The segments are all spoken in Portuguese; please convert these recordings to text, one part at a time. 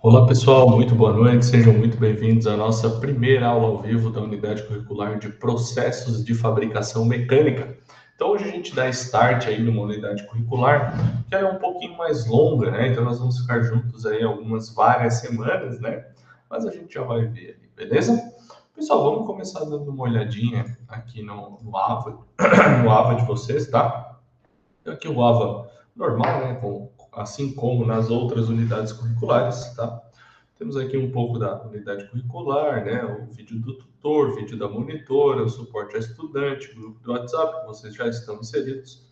Olá pessoal, muito boa noite, sejam muito bem-vindos à nossa primeira aula ao vivo da unidade curricular de processos de fabricação mecânica. Então hoje a gente dá start aí numa unidade curricular que é um pouquinho mais longa, né? Então nós vamos ficar juntos aí várias semanas, né? Mas a gente já vai ver ali, beleza? Pessoal, vamos começar dando uma olhadinha aqui no AVA, no AVA de vocês, tá? Aqui o AVA normal, né? Assim como nas outras unidades curriculares, tá? Temos aqui um pouco da unidade curricular, né? O vídeo do tutor, o vídeo da monitora, o suporte ao estudante, o grupo do WhatsApp, que vocês já estão inseridos.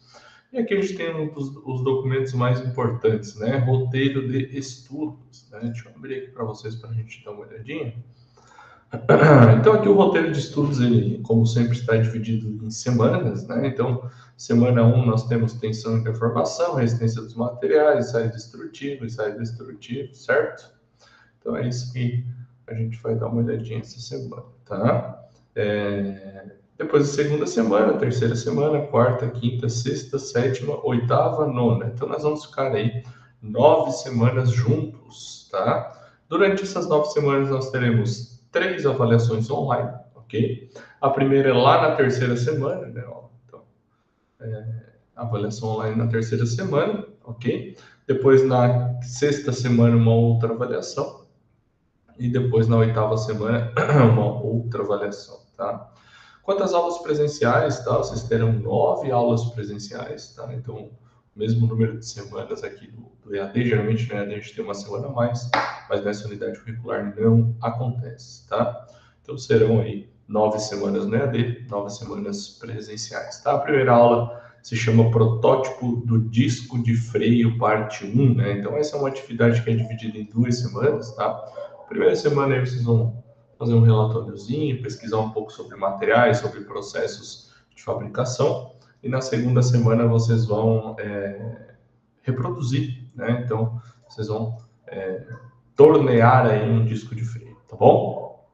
E aqui a gente tem os documentos mais importantes, né? Roteiro de estudos, né? Deixa eu abrir aqui para vocês para a gente dar uma olhadinha. Então, aqui o roteiro de estudos, ele, como sempre, está dividido em semanas, né? Então, semana 1 nós temos tensão de informação, resistência dos materiais, ensaio destrutivo, certo? Então, é isso que a gente vai dar uma olhadinha essa semana, tá? Depois da segunda semana, terceira semana, quarta, quinta, sexta, sétima, oitava, nona. Então, nós vamos ficar aí 9 semanas juntos, tá? Durante essas 9 semanas, nós teremos 3 avaliações online, ok? A primeira é lá na terceira semana, né? Então, avaliação online na terceira semana, ok? Depois, na sexta semana, uma outra avaliação. E depois, na oitava semana, uma outra avaliação, tá? Quanto às aulas presenciais, tá? Vocês terão 9 aulas presenciais, tá? Então, o mesmo número de semanas aqui do EAD, geralmente no EAD a gente tem uma semana a mais, mas nessa unidade curricular não acontece, tá? Então, serão aí 9 semanas no EAD, 9 semanas presenciais, tá? A primeira aula se chama Protótipo do Disco de Freio, parte 1, né? Então, essa é uma atividade que é dividida em 2 semanas, tá? Primeira semana aí vocês vão fazer um relatóriozinho, pesquisar um pouco sobre materiais, sobre processos de fabricação. E na segunda semana vocês vão reproduzir, né? Então, vocês vão tornear aí um disco de freio, tá bom?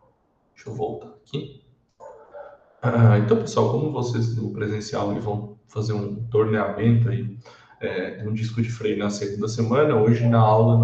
Deixa eu voltar aqui. Então, pessoal, como vocês no presencial vão fazer um torneamento aí de um disco de freio na segunda semana, hoje na aula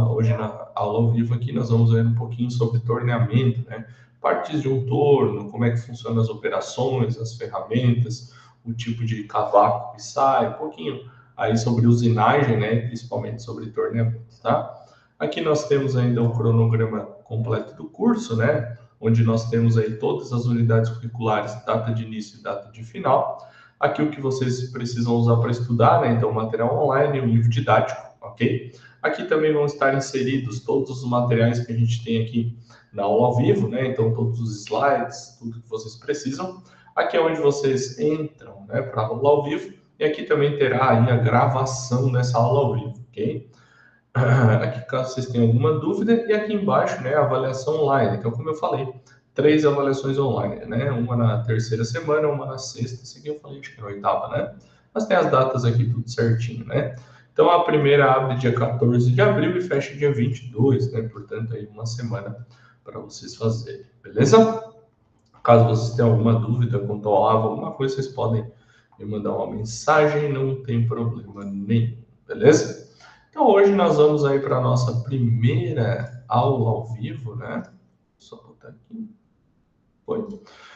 ao vivo aqui, nós vamos ver um pouquinho sobre torneamento, né? Partes de um torno, como é que funcionam as operações, as ferramentas, o tipo de cavaco que sai, um pouquinho aí sobre usinagem, né? Principalmente sobre torneamento, tá? Aqui nós temos ainda o cronograma completo do curso, né? Onde nós temos aí todas as unidades curriculares, data de início e data de final. Aqui o que vocês precisam usar para estudar, né? Então, material online, o livro didático, ok? Aqui também vão estar inseridos todos os materiais que a gente tem aqui na aula ao vivo, né? Então, todos os slides, tudo que vocês precisam. Aqui é onde vocês entram, né, para a aula ao vivo. E aqui também terá aí a gravação dessa aula ao vivo, ok? Aqui, caso vocês tenham alguma dúvida, e aqui embaixo, né, a avaliação online. Então, como eu falei, 3 avaliações online, né? Uma na terceira semana, uma na sexta, esse aqui eu falei, acho que na oitava, né? Mas tem as datas aqui tudo certinho, né? Então, a primeira abre dia 14 de abril e fecha dia 22, né? Portanto, aí uma semana para vocês fazerem, beleza? Caso vocês tenham alguma dúvida quanto ao AVA, alguma coisa, vocês podem me mandar uma mensagem, não tem problema nenhum, beleza? Então, hoje nós vamos aí para a nossa primeira aula ao vivo, né? Só botar aqui. Foi.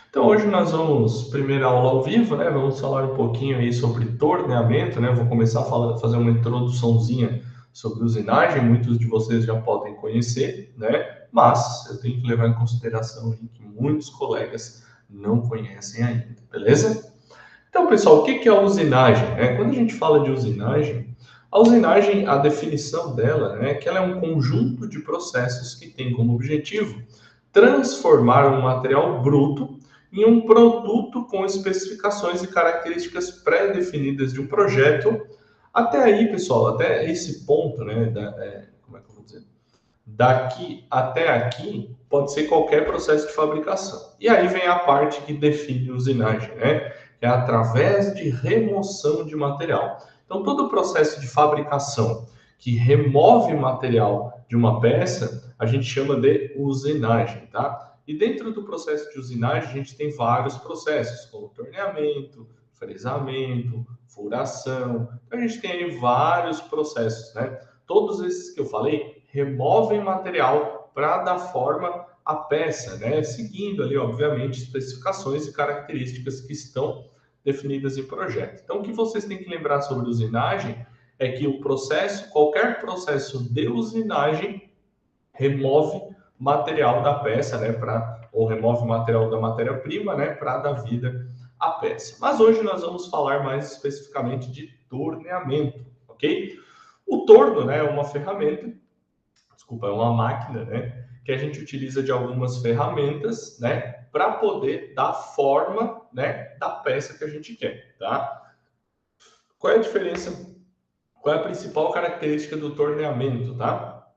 Então, hoje nós vamos, primeira aula ao vivo, né? Vamos falar um pouquinho aí sobre torneamento, né? Vou começar a fazer uma introduçãozinha sobre usinagem, muitos de vocês já podem conhecer, né? Mas eu tenho que levar em consideração aí que muitos colegas não conhecem ainda, beleza? Então, pessoal, o que é a usinagem? Quando a gente fala de usinagem, a usinagem, a definição dela, né, é que ela é um conjunto de processos que tem como objetivo transformar um material bruto em um produto com especificações e características pré-definidas de um projeto. Até aí, pessoal, até esse ponto, né, como é que eu vou dizer? Daqui até aqui pode ser qualquer processo de fabricação. E aí vem a parte que define usinagem, né? Que é através de remoção de material. Então, todo o processo de fabricação que remove material de uma peça, a gente chama de usinagem, tá? E dentro do processo de usinagem, a gente tem vários processos, como torneamento, fresamento, furação. Então, a gente tem aí vários processos, né? Todos esses que eu falei removem material para dar forma à peça, né? Seguindo ali, obviamente, especificações e características que estão definidas em projeto. Então, o que vocês têm que lembrar sobre usinagem é que o processo, qualquer processo de usinagem, remove material da peça, né, ou remove material da matéria-prima, né, para dar vida à peça. Mas hoje nós vamos falar mais especificamente de torneamento, ok? O torno, né, é uma ferramenta, desculpa, é uma máquina, né, que a gente utiliza de algumas ferramentas, né, para poder dar forma, né, da peça que a gente quer, tá? Qual é a diferença? Qual é a principal característica do torneamento, tá?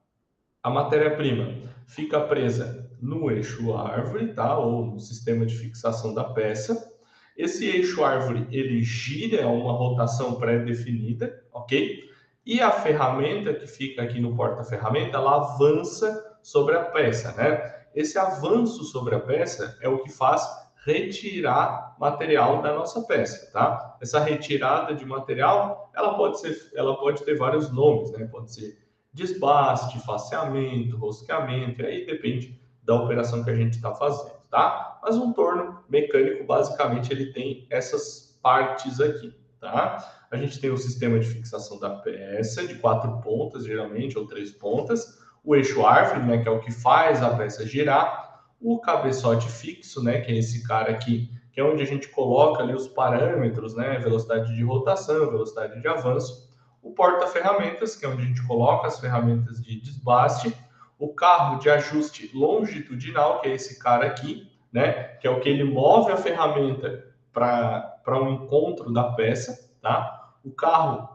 A matéria-prima fica presa no eixo árvore, tá? Ou no sistema de fixação da peça. Esse eixo árvore, ele gira a uma rotação pré-definida, ok? E a ferramenta que fica aqui no porta-ferramenta, ela avança sobre a peça, né? Esse avanço sobre a peça é o que faz retirar material da nossa peça, tá? Essa retirada de material, ela pode ter vários nomes, né? Pode ser desbaste, faceamento, rosqueamento, e aí depende da operação que a gente está fazendo, tá? Mas um torno mecânico, basicamente, ele tem essas partes aqui, tá? A gente tem o sistema de fixação da peça, de 4 pontas, geralmente, ou 3 pontas, o eixo árvore, né, que é o que faz a peça girar, o cabeçote fixo, né, que é esse cara aqui, que é onde a gente coloca ali os parâmetros, né, velocidade de rotação, velocidade de avanço, o porta-ferramentas, que é onde a gente coloca as ferramentas de desbaste, o carro de ajuste longitudinal, que é esse cara aqui, né, que é o que ele move a ferramenta para um encontro da peça, tá? O carro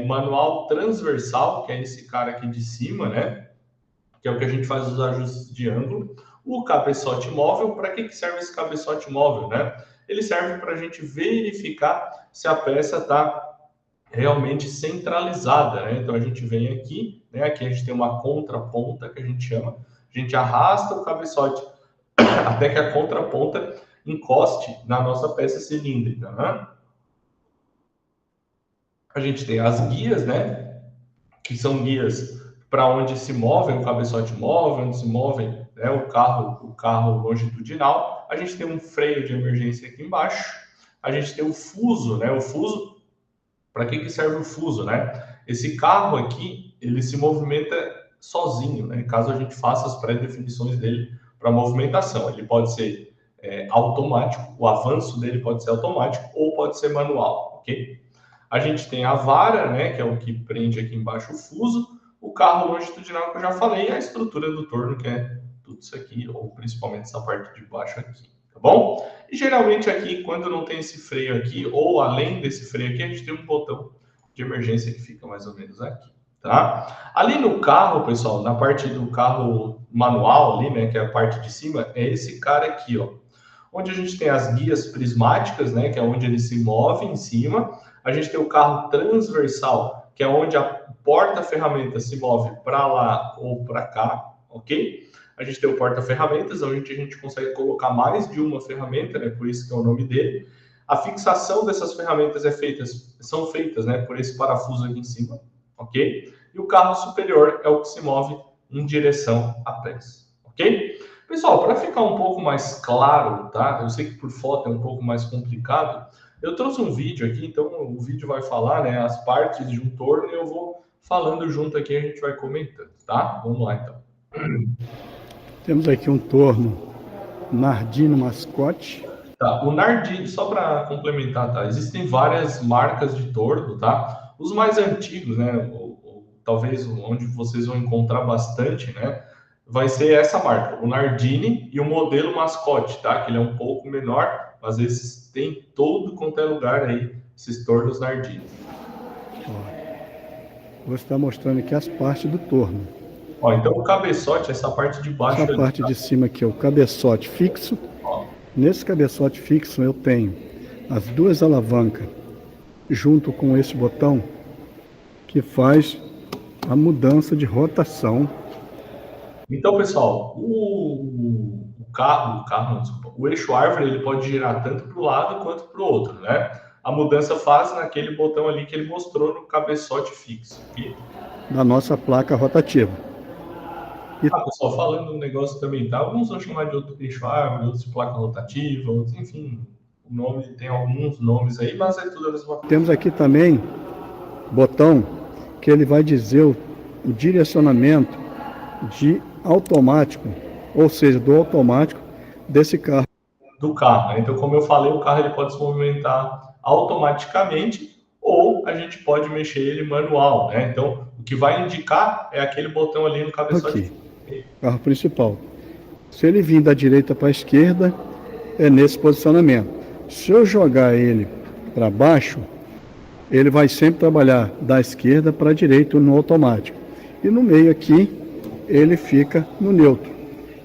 manual transversal, que é esse cara aqui de cima, né, que é o que a gente faz os ajustes de ângulo. O cabeçote móvel, para que serve esse cabeçote móvel, né? Ele serve para a gente verificar se a peça está realmente centralizada, né? Então a gente vem aqui, né? Aqui a gente tem uma contraponta que a gente chama, a gente arrasta o cabeçote até que a contraponta encoste na nossa peça cilíndrica, né? A gente tem as guias, né? Que são guias para onde se movem o cabeçote móvel, onde se movem, né, o carro longitudinal. A gente tem um freio de emergência aqui embaixo. A gente tem o fuso, né? O fuso, para que serve o fuso, né? Esse carro aqui, ele se movimenta sozinho, né? Caso a gente faça as pré-definições dele para movimentação. Ele pode ser automático, o avanço dele pode ser automático ou pode ser manual, ok? A gente tem a vara, né, que é o que prende aqui embaixo o fuso, o carro longitudinal que eu já falei, e a estrutura do torno, que é tudo isso aqui, ou principalmente essa parte de baixo aqui, tá bom? E geralmente aqui, quando não tem esse freio aqui, ou além desse freio aqui, a gente tem um botão de emergência que fica mais ou menos aqui, tá? Ali no carro, pessoal, na parte do carro manual ali, né, que é a parte de cima, é esse cara aqui, ó, onde a gente tem as guias prismáticas, né, que é onde ele se move em cima. A gente tem o carro transversal, que é onde a porta-ferramenta se move para lá ou para cá, ok? A gente tem o porta-ferramentas, onde a gente consegue colocar mais de uma ferramenta, né, por isso que é o nome dele. A fixação dessas ferramentas são feitas, né, por esse parafuso aqui em cima, ok? E o carro superior é o que se move em direção à peça, ok? Pessoal, para ficar um pouco mais claro, tá? Eu sei que por foto é um pouco mais complicado. Eu trouxe um vídeo aqui, então o vídeo vai falar, né, as partes de um torno e eu vou falando junto aqui, a gente vai comentando, tá? Vamos lá, então. Temos aqui um torno Nardini Mascote. Tá, o Nardini, só para complementar, tá? Existem várias marcas de torno, tá? Os mais antigos, né, ou talvez onde vocês vão encontrar bastante, né, vai ser essa marca, o Nardini e o modelo Mascote, tá? Que ele é um pouco menor, mas esses tem todo quanto é lugar aí, esses tornos Nardini. Vou estar mostrando aqui as partes do torno. Ó, então o cabeçote, essa parte de baixo... Essa parte de cima aqui é o cabeçote fixo. Ó. Nesse cabeçote fixo eu tenho as duas alavancas junto com esse botão que faz a mudança de rotação. Então, pessoal, o eixo árvore ele pode girar tanto para o lado quanto para o outro, né? A mudança faz naquele botão ali que ele mostrou no cabeçote fixo. Okay? Da nossa placa rotativa. Pessoal, falando um negócio também, tá? Alguns vão chamar de outro eixo árvore, outros de placa rotativa, outros, enfim, o nome tem alguns nomes aí, mas é tudo a mesma coisa. Temos aqui também botão que ele vai dizer o direcionamento de automático, ou seja, do automático desse carro. Do carro, né? Então, como eu falei, o carro ele pode se movimentar automaticamente ou a gente pode mexer ele manual, né? Então, o que vai indicar é aquele botão ali no cabeçote. Aqui, carro principal. Se ele vir da direita para a esquerda, é nesse posicionamento. Se eu jogar ele para baixo, ele vai sempre trabalhar da esquerda para a direita no automático. E no meio aqui, ele fica no neutro.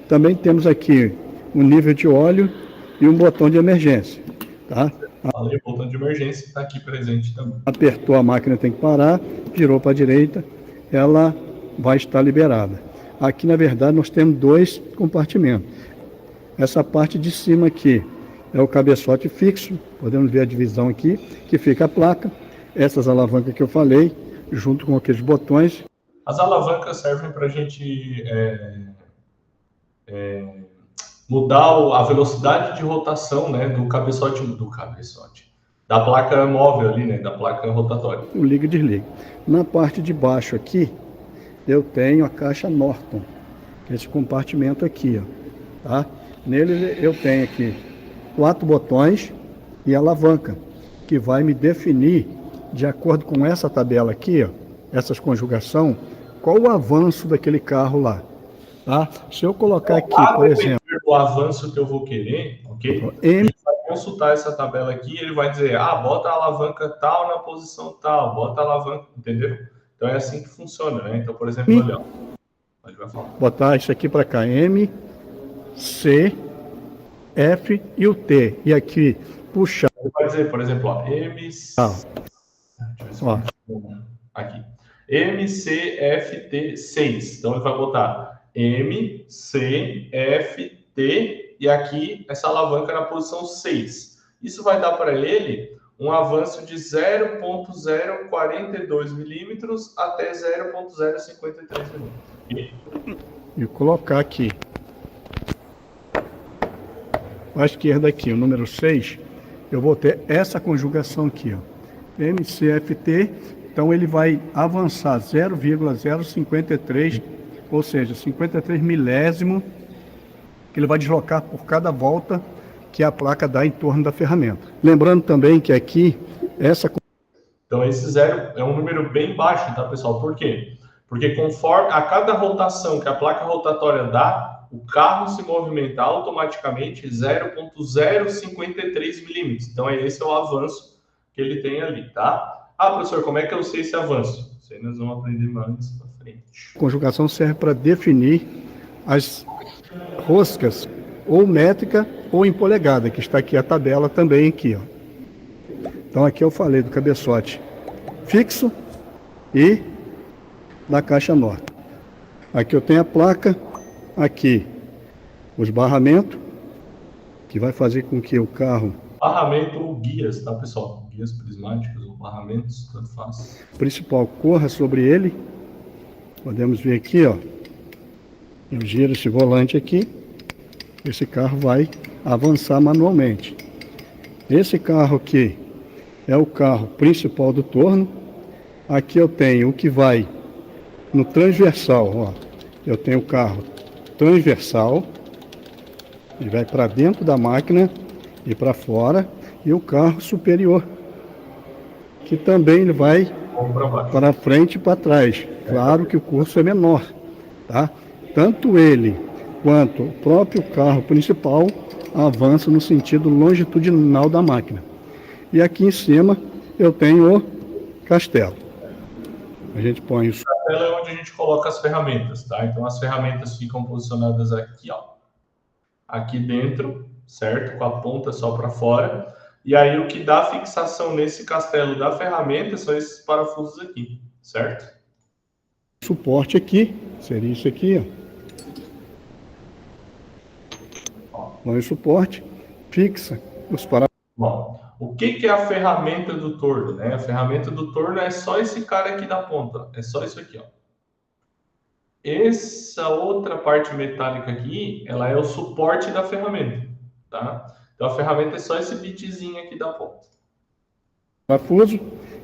Também temos aqui um nível de óleo e um botão de emergência. Tá? Falei, o botão de emergência está aqui presente também. Apertou a máquina, tem que parar, girou para a direita, ela vai estar liberada. Aqui, na verdade, nós temos dois compartimentos. Essa parte de cima aqui é o cabeçote fixo, podemos ver a divisão aqui, que fica a placa. Essas alavancas que eu falei, junto com aqueles botões. As alavancas servem para a gente mudar a velocidade de rotação, né, do cabeçote, da placa móvel ali, né, da placa rotatória. O liga e desliga. Na parte de baixo aqui, eu tenho a caixa Norton, esse compartimento aqui, ó, tá? Nele eu tenho aqui 4 botões e alavanca, que vai me definir, de acordo com essa tabela aqui, ó, essas conjugação, qual o avanço daquele carro lá, tá? Se eu colocar aqui, por exemplo, o avanço que eu vou querer, ok? Ele vai consultar essa tabela aqui, ele vai dizer, bota a alavanca tal na posição tal, bota a alavanca, entendeu? Então é assim que funciona, né? Então, por exemplo, olha, ele vai falar. Botar isso aqui para cá, M, C, F e o T. E aqui, puxar. Ele vai dizer, por exemplo, ó, M, aqui. MCFT6. Então ele vai botar MCFT e aqui essa alavanca na posição 6. Isso vai dar para ele um avanço de 0,042 milímetros até 0,053 milímetros. E colocar aqui. À esquerda aqui, o número 6, eu vou ter essa conjugação aqui, ó. MCFT, então ele vai avançar 0,053, ou seja, 53 milésimo, que ele vai deslocar por cada volta que a placa dá em torno da ferramenta. Lembrando também que aqui, Então esse 0 é um número bem baixo, tá, pessoal? Por quê? Porque conforme a cada rotação que a placa rotatória dá, o carro se movimenta automaticamente 0,053 milímetros. Então esse é o avanço que ele tem ali, tá? Professor, como é que eu sei esse avanço? Isso aí nós vamos aprender mais pra frente. A conjugação serve para definir as roscas, ou métrica ou em polegada, que está aqui a tabela também aqui, ó. Então aqui eu falei do cabeçote fixo e da caixa Norton. Aqui eu tenho a placa, aqui os barramentos, que vai fazer com que o carro... Barramento ou guias, tá, pessoal? Guias prismáticos ou barramentos, tanto faz. Principal corra sobre ele. Podemos ver aqui, ó. Eu giro esse volante aqui. Esse carro vai avançar manualmente. Esse carro aqui é o carro principal do torno. Aqui eu tenho o que vai no transversal, ó. Eu tenho o carro transversal, ele vai para dentro da máquina e para fora, e o carro superior, que também ele vai para frente e para trás. Claro que o curso é menor, tá? Tanto ele quanto o próprio carro principal avança no sentido longitudinal da máquina. E aqui em cima eu tenho o castelo. A gente põe isso. O castelo é onde a gente coloca as ferramentas, tá? Então as ferramentas ficam posicionadas aqui, ó. Aqui dentro, certo? Com a ponta só para fora. E aí o que dá fixação nesse castelo da ferramenta são esses parafusos aqui, certo? Suporte aqui, seria isso aqui, ó. Põe o suporte, fixa os parafusos. Bom, o que é a ferramenta do torno, né? A ferramenta do torno é só esse cara aqui da ponta, é só isso aqui, ó. Essa outra parte metálica aqui, ela é o suporte da ferramenta, tá? Então a ferramenta é só esse bitzinho aqui da ponta. Parafuso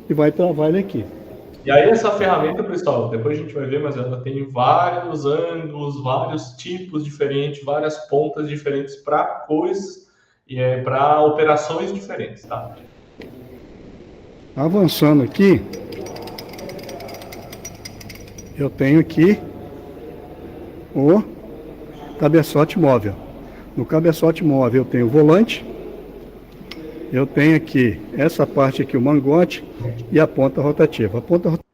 e vai travar ele aqui. E aí essa ferramenta, pessoal, depois a gente vai ver, mas ela tem vários ângulos, vários tipos diferentes, várias pontas diferentes para coisas e para operações diferentes, tá? Avançando aqui, eu tenho aqui o cabeçote móvel. No cabeçote móvel eu tenho o volante, eu tenho aqui essa parte aqui, o mangote e a ponta rotativa.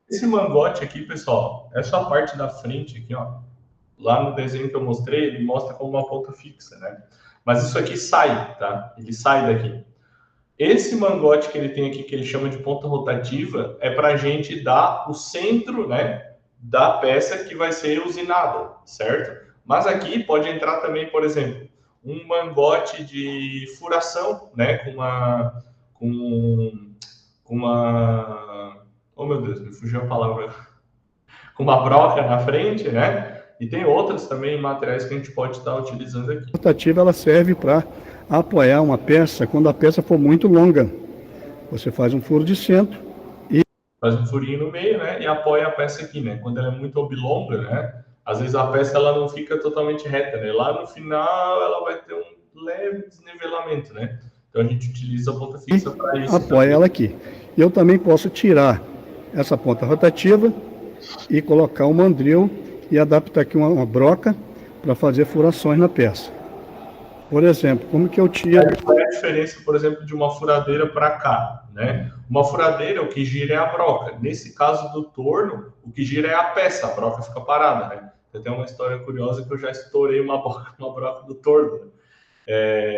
Esse mangote aqui, pessoal, essa parte da frente aqui, ó, lá no desenho que eu mostrei, ele mostra como uma ponta fixa, né? Mas isso aqui sai, tá? Ele sai daqui. Esse mangote que ele tem aqui, que ele chama de ponta rotativa, é para a gente dar o centro, né, da peça que vai ser usinada, certo? Mas aqui pode entrar também, por exemplo, um mangote de furação, né, com uma, oh meu Deus, me fugiu a palavra, com uma broca na frente, né? E tem outras também materiais que a gente pode estar utilizando aqui. A rotativa ela serve para apoiar uma peça quando a peça for muito longa. Você faz um furo de centro e faz um furinho no meio, né? E apoia a peça aqui, né? Quando ela é muito oblonga, né? Às vezes a peça ela não fica totalmente reta, né? Lá no final ela vai ter um leve desnivelamento, né? Então a gente utiliza a ponta fixa para isso. Apoia também ela aqui. Eu também posso tirar essa ponta rotativa e colocar um mandril e adaptar aqui uma broca para fazer furações na peça. Por exemplo, como que eu tiro... Qual é a diferença, por exemplo, de uma furadeira para cá, né? Uma furadeira, o que gira é a broca. Nesse caso do torno, o que gira é a peça, a broca fica parada, né? Eu tenho uma história curiosa que eu já estourei uma broca do torno.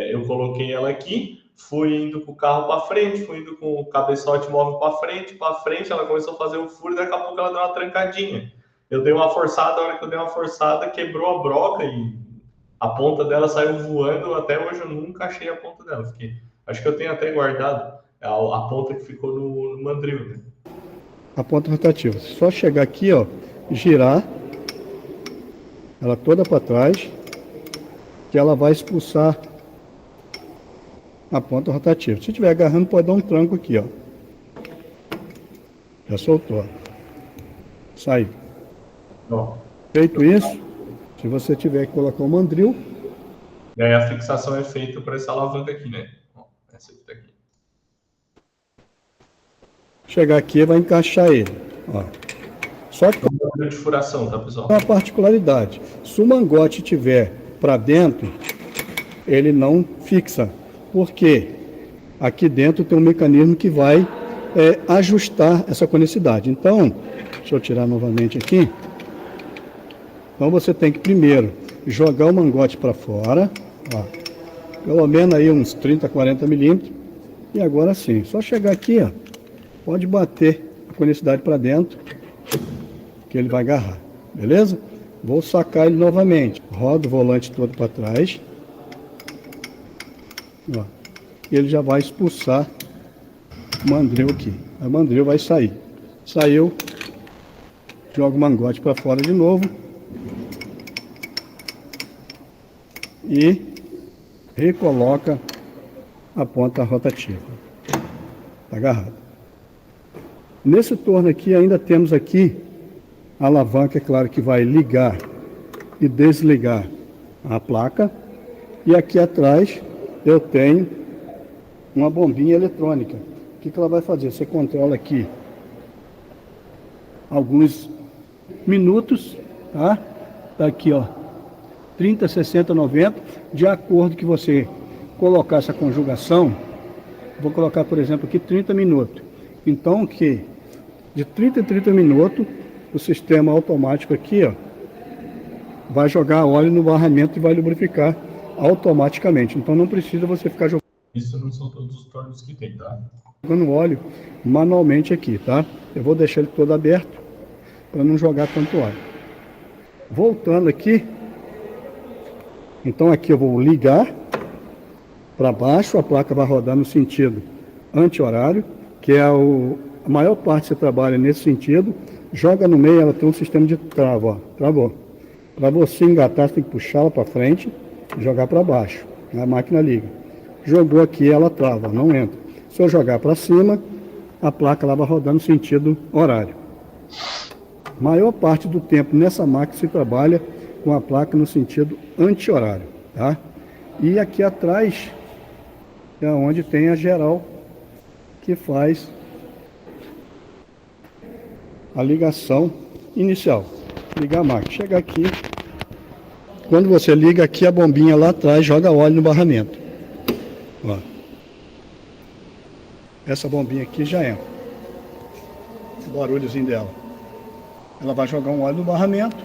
Eu coloquei ela aqui, fui indo com o carro para frente, fui indo com o cabeçote móvel para frente, ela começou a fazer o furo e daqui a pouco ela deu uma trancadinha. Eu dei uma forçada, a hora que eu dei uma forçada, quebrou a broca e a ponta dela saiu voando. Até hoje eu nunca achei a ponta dela. Acho que eu tenho até guardado a ponta que ficou no mandril, né? A ponta rotativa. Só chegar aqui, ó, girar ela toda para trás, que ela vai expulsar a ponta rotativa. Se estiver agarrando, pode dar um tranco aqui, ó. Já soltou. Saiu. Ó. Feito isso, se você tiver que colocar o mandril... E aí a fixação é feita para essa alavanca aqui, né? Ó, essa aqui tá aqui. Chegar aqui, vai encaixar ele. Ó. Só que... de furação, tá, pessoal? Uma particularidade. Se o mangote tiver para dentro, ele não fixa. Por quê? Aqui dentro tem um mecanismo que vai ajustar essa conicidade. Então, deixa eu tirar novamente aqui. Então você tem que primeiro jogar o mangote para fora, ó, pelo menos aí uns 30, 40 milímetros. E agora sim, só chegar aqui, ó, pode bater a conicidade para dentro, que ele vai agarrar, beleza? Vou sacar ele novamente. Rodo o volante todo para trás. Ó, e ele já vai expulsar o mandril aqui. O mandril vai sair. Saiu, joga o mangote para fora de novo. E recoloca a ponta rotativa. Está agarrado. Nesse torno aqui ainda temos aqui a alavanca, é claro, que vai ligar e desligar a placa. E aqui atrás eu tenho uma bombinha eletrônica. O que ela vai fazer? Você controla aqui alguns minutos, tá? Tá aqui, ó, 30, 60, 90, de acordo que você colocar essa conjugação. Vou colocar, por exemplo, aqui 30 minutos. Então, que de 30 em 30 minutos, o sistema automático aqui, ó, vai jogar óleo no barramento e vai lubrificar automaticamente. Então, não precisa você ficar jogando. Isso não são todos os tornos que tem, tá? Jogando óleo manualmente aqui, tá? Eu vou deixar ele todo aberto para não jogar tanto óleo. Voltando aqui, então aqui eu vou ligar para baixo, a placa vai rodar no sentido anti-horário, que é a maior parte que você trabalha nesse sentido. joga no meio, ela tem um sistema de trava, ó, travou. Para você engatar, você tem que puxá-la para frente e jogar para baixo. A máquina liga. Jogou aqui, ela trava, não entra. Se eu jogar para cima, a placa ela vai rodar no sentido horário. Maior parte do tempo nessa máquina se trabalha com a placa no sentido anti-horário, tá? E aqui atrás é onde tem a geral que faz a ligação inicial. Ligar a máquina. Chega aqui, quando você liga aqui, a bombinha lá atrás joga óleo no barramento. Ó. Essa bombinha aqui já entra. O barulhozinho dela. Ela vai jogar um óleo no barramento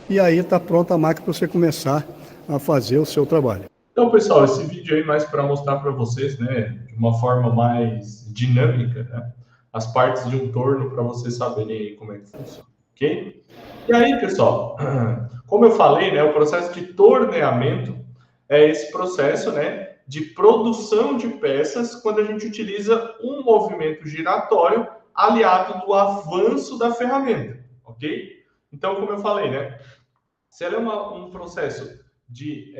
e aí está pronta a máquina para você começar a fazer o seu trabalho. Então, pessoal, esse vídeo aí mais para mostrar para vocês, né, de uma forma mais dinâmica, né, as partes de um torno para vocês saberem aí como é que funciona, ok? E aí, pessoal, como eu falei, né, o processo de torneamento é esse processo, né, de produção de peças quando a gente utiliza um movimento giratório aliado do avanço da ferramenta, ok? Então, como eu falei, né, se ela é um processo de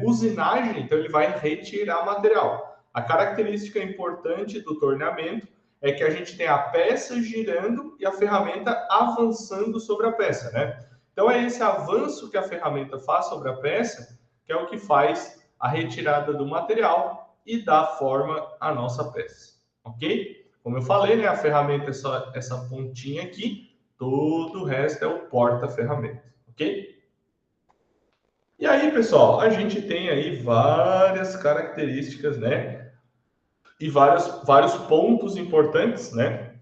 usinagem, então ele vai retirar material. A característica importante do torneamento é que a gente tem a peça girando e a ferramenta avançando sobre a peça, né? Então é esse avanço que a ferramenta faz sobre a peça que é o que faz a retirada do material e dá forma à nossa peça, ok? Como eu falei, né, a ferramenta é só essa pontinha aqui, todo o resto é o porta-ferramenta, ok? E aí, pessoal, a gente tem aí várias características, né? E vários pontos importantes, né?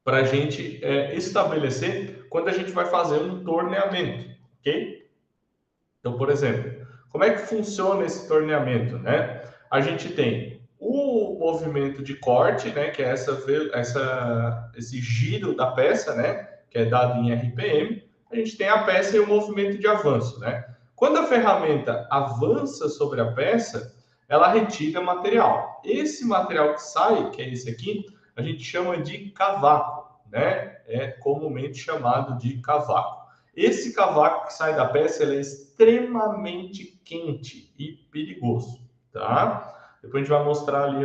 Para a gente estabelecer quando a gente vai fazer um torneamento, ok? Então, por exemplo, como é que funciona esse torneamento, né? A gente tem o movimento de corte, né? Que é esse giro da peça, né? Que é dado em RPM. A gente tem a peça e o movimento de avanço, né? Quando a ferramenta avança sobre a peça, ela retira material. Esse material que sai, que é esse aqui, a gente chama de cavaco, né? É comumente chamado de cavaco. Esse cavaco que sai da peça ele é extremamente quente e perigoso, tá? Depois a gente vai mostrar ali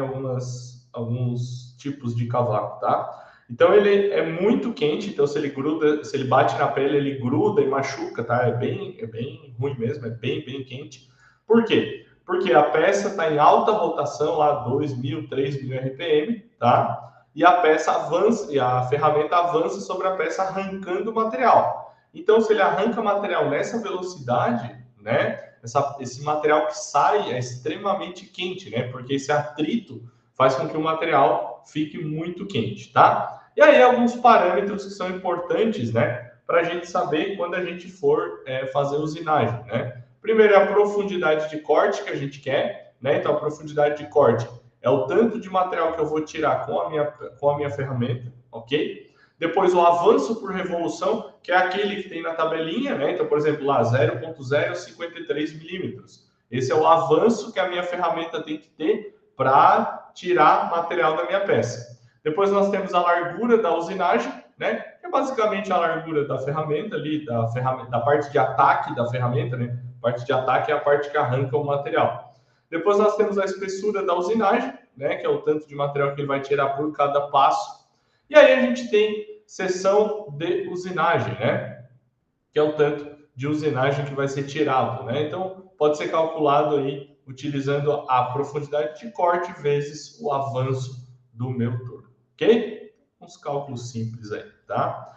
alguns tipos de cavaco, tá? Então ele é muito quente, então se ele bate na pele, ele gruda e machuca, tá? É bem ruim mesmo, é bem quente. Por quê? Porque a peça está em alta rotação, lá 2.000, 3.000 RPM, tá? E a peça avança, e a ferramenta avança sobre a peça arrancando o material. Então, se ele arranca material nessa velocidade, né? Esse material que sai é extremamente quente, né? Porque esse atrito faz com que o material fique muito quente, tá? E aí, alguns parâmetros que são importantes, né? Para a gente saber quando a gente for fazer usinagem, né? Primeiro é a profundidade de corte que a gente quer, né? Então, a profundidade de corte é o tanto de material que eu vou tirar com a minha ferramenta, ok? Depois, o avanço por revolução, que é aquele que tem na tabelinha, né? Então, por exemplo, lá 0,053 milímetros. Esse é o avanço que a minha ferramenta tem que ter para tirar material da minha peça. Depois nós temos a largura da usinagem, né? Que é basicamente a largura da ferramenta ali, da parte de ataque da ferramenta, né? A parte de ataque é a parte que arranca o material. Depois nós temos a espessura da usinagem, né? Que é o tanto de material que ele vai tirar por cada passo. E aí a gente tem seção de usinagem, né? Que é o tanto de usinagem que vai ser tirado, né? Então, pode ser calculado aí utilizando a profundidade de corte vezes o avanço do meu torno, ok? Uns cálculos simples aí, tá?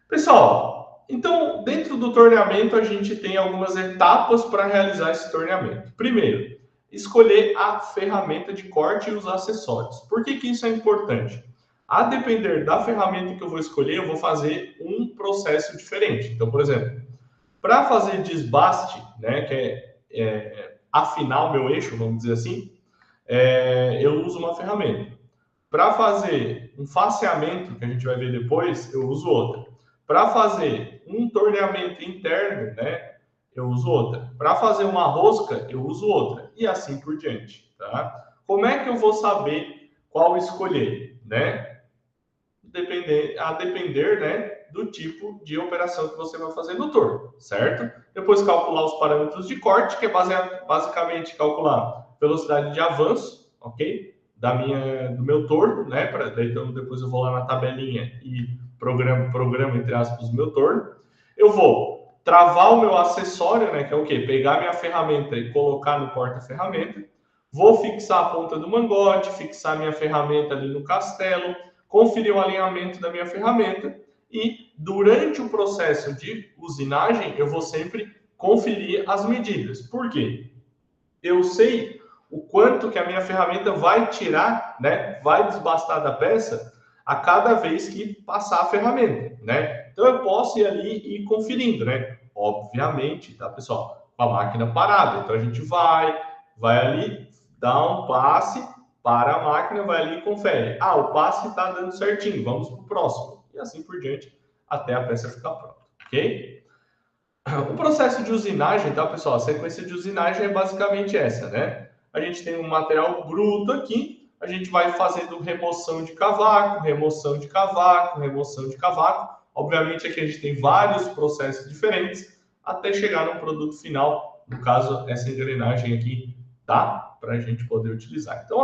Pessoal, então, dentro do torneamento, a gente tem algumas etapas para realizar esse torneamento. Primeiro, escolher a ferramenta de corte e os acessórios. Por que isso é importante? A depender da ferramenta que eu vou escolher, eu vou fazer um processo diferente. Então, por exemplo, para fazer desbaste, né, que é afinar o meu eixo, vamos dizer assim, eu uso uma ferramenta. Para fazer um faceamento, que a gente vai ver depois, eu uso outra. Para fazer um torneamento interno, né, eu uso outra. Para fazer uma rosca, eu uso outra. E assim por diante, tá? Como é que eu vou saber qual escolher, né? A depender, né, do tipo de operação que você vai fazer no torno, certo? Depois calcular os parâmetros de corte, que é basicamente calcular velocidade de avanço, ok? Do meu torno, né? Então depois eu vou lá na tabelinha e programa entre aspas, o meu torno. Eu vou travar o meu acessório, né? Que é o quê? Pegar minha ferramenta e colocar no porta-ferramenta. Vou fixar a ponta do mangote, fixar minha ferramenta ali no castelo, conferir o alinhamento da minha ferramenta e durante o processo de usinagem eu vou sempre conferir as medidas. Por quê? Eu sei o quanto que a minha ferramenta vai tirar, né? Vai desbastar da peça a cada vez que passar a ferramenta, né? Então eu posso ir ali e ir conferindo, né? Obviamente, tá, pessoal? Com a máquina parada. Então a gente vai ali, dá um passe, para a máquina, vai ali e confere. Ah, o passe está dando certinho, vamos para o próximo. E assim por diante, até a peça ficar pronta, ok? O processo de usinagem, tá, pessoal? A sequência de usinagem é basicamente essa, né? A gente tem um material bruto aqui, a gente vai fazendo remoção de cavaco, remoção de cavaco, remoção de cavaco. Obviamente aqui a gente tem vários processos diferentes até chegar no produto final, no caso, essa engrenagem aqui, tá? Para a gente poder utilizar. Então,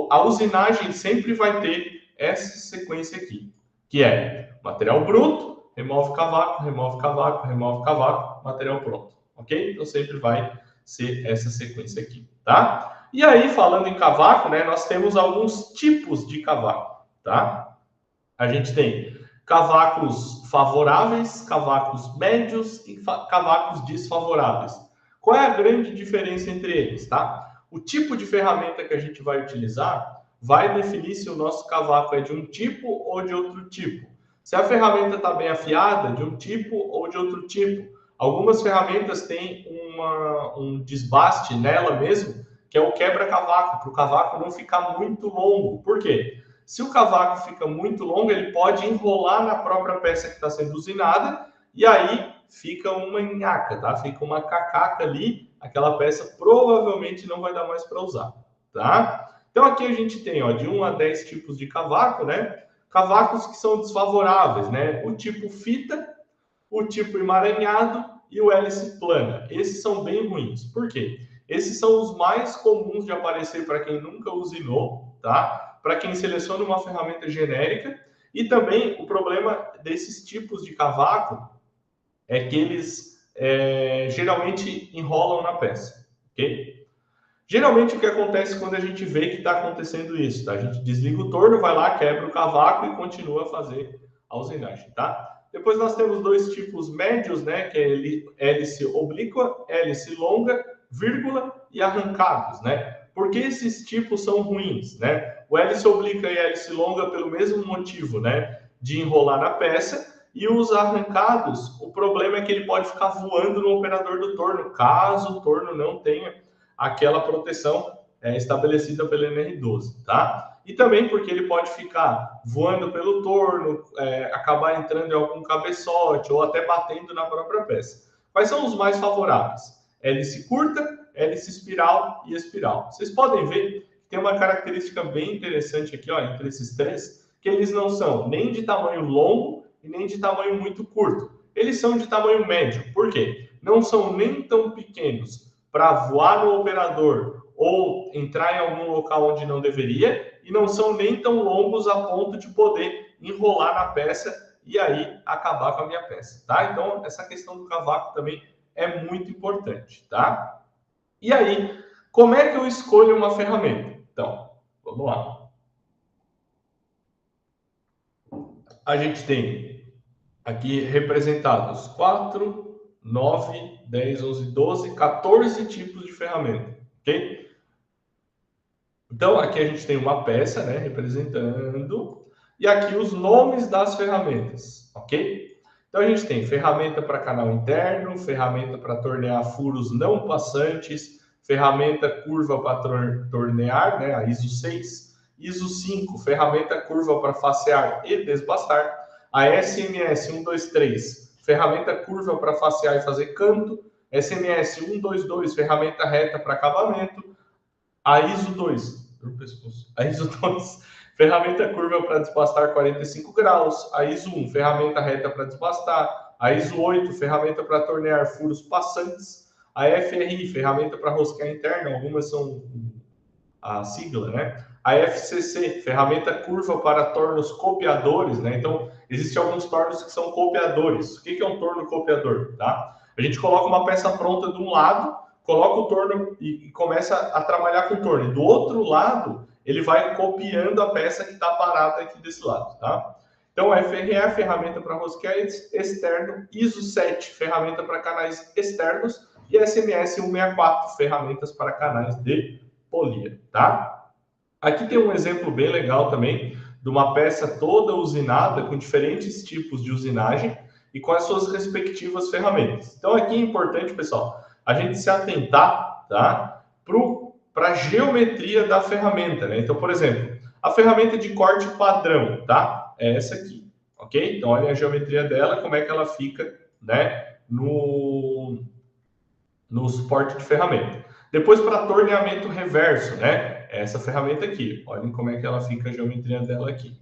a usinagem sempre vai ter essa sequência aqui, que é material bruto, remove cavaco, remove cavaco, remove cavaco, material pronto, ok? Então sempre vai ser essa sequência aqui, tá? E aí, falando em cavaco, né, nós temos alguns tipos de cavaco, tá? A gente tem cavacos favoráveis, cavacos médios e cavacos desfavoráveis. Qual é a grande diferença entre eles, tá? O tipo de ferramenta que a gente vai utilizar vai definir se o nosso cavaco é de um tipo ou de outro tipo. Se a ferramenta está bem afiada, de um tipo ou de outro tipo. Algumas ferramentas têm um desbaste nela mesmo, que é o quebra-cavaco, para o cavaco não ficar muito longo. Por quê? Se o cavaco fica muito longo, ele pode enrolar na própria peça que está sendo usinada, e aí fica uma nhaca, tá? Fica uma cacaca ali, aquela peça provavelmente não vai dar mais para usar, tá? Então aqui a gente tem, ó, de 1 a 10 tipos de cavaco, né? Cavacos que são desfavoráveis, né? O tipo fita, o tipo emaranhado e o hélice plana. Esses são bem ruins. Por quê? Esses são os mais comuns de aparecer para quem nunca usinou, tá? Para quem seleciona uma ferramenta genérica. E também o problema desses tipos de cavaco é que eles geralmente enrolam na peça, ok? Geralmente o que acontece quando a gente vê que está acontecendo isso, tá? A gente desliga o torno, vai lá, quebra o cavaco e continua a fazer a usinagem, tá? Depois nós temos dois tipos médios, né? Que é hélice oblíqua, hélice longa, vírgula e arrancados, né? Por que esses tipos são ruins, né? O hélice oblíqua e a hélice longa pelo mesmo motivo, né? De enrolar na peça. E os arrancados, o problema é que ele pode ficar voando no operador do torno, caso o torno não tenha aquela proteção estabelecida pelo NR12, tá? E também porque ele pode ficar voando pelo torno, acabar entrando em algum cabeçote ou até batendo na própria peça. Quais são os mais favoráveis? Hélice curta, hélice espiral e espiral. Vocês podem ver que tem uma característica bem interessante aqui, ó, entre esses três, que eles não são nem de tamanho longo e nem de tamanho muito curto. Eles são de tamanho médio. Por quê? Não são nem tão pequenos para voar no operador ou entrar em algum local onde não deveria, e não são nem tão longos a ponto de poder enrolar na peça e aí acabar com a minha peça, tá? Então, essa questão do cavaco também é muito importante, tá? E aí, como é que eu escolho uma ferramenta? Então, vamos lá. A gente tem aqui representados 4, 9, 10, 11, 12, 14 tipos de ferramenta, ok? Então, aqui a gente tem uma peça, né, representando, e aqui os nomes das ferramentas, ok? Então, a gente tem ferramenta para canal interno, ferramenta para tornear furos não passantes, ferramenta curva para tornear, né, a ISO 6, ISO 5, ferramenta curva para facear e desbastar, a SMS 123, ferramenta curva para facear e fazer canto, SMS 122, ferramenta reta para acabamento, a ISO 2, a ISO 2, Ferramenta curva para desbastar 45 graus. A ISO 1, ferramenta reta para desbastar. A ISO 8, ferramenta para tornear furos passantes. A FRI, ferramenta para rosquear interna. Algumas são a sigla, né? A FCC, ferramenta curva para tornos copiadores, né? Então, existem alguns tornos que são copiadores. O que é um torno copiador, tá? A gente coloca uma peça pronta de um lado, coloca o torno e começa a trabalhar com o torno. E do outro lado, ele vai copiando a peça que está parada aqui desse lado, tá? Então, a FRE, ferramenta para rosquear externo, ISO 7, ferramenta para canais externos, e SMS 164, ferramentas para canais de polia, tá? Aqui tem um exemplo bem legal também de uma peça toda usinada com diferentes tipos de usinagem e com as suas respectivas ferramentas. Então aqui é importante, pessoal, a gente se atentar, tá? Para a geometria da ferramenta, né? Então, por exemplo, a ferramenta de corte padrão, tá? É essa aqui, ok? Então olha a geometria dela, como é que ela fica, né? No suporte de ferramenta. Depois, para torneamento reverso, né? Essa ferramenta aqui. Olhem como é que ela fica, a geometria dela aqui.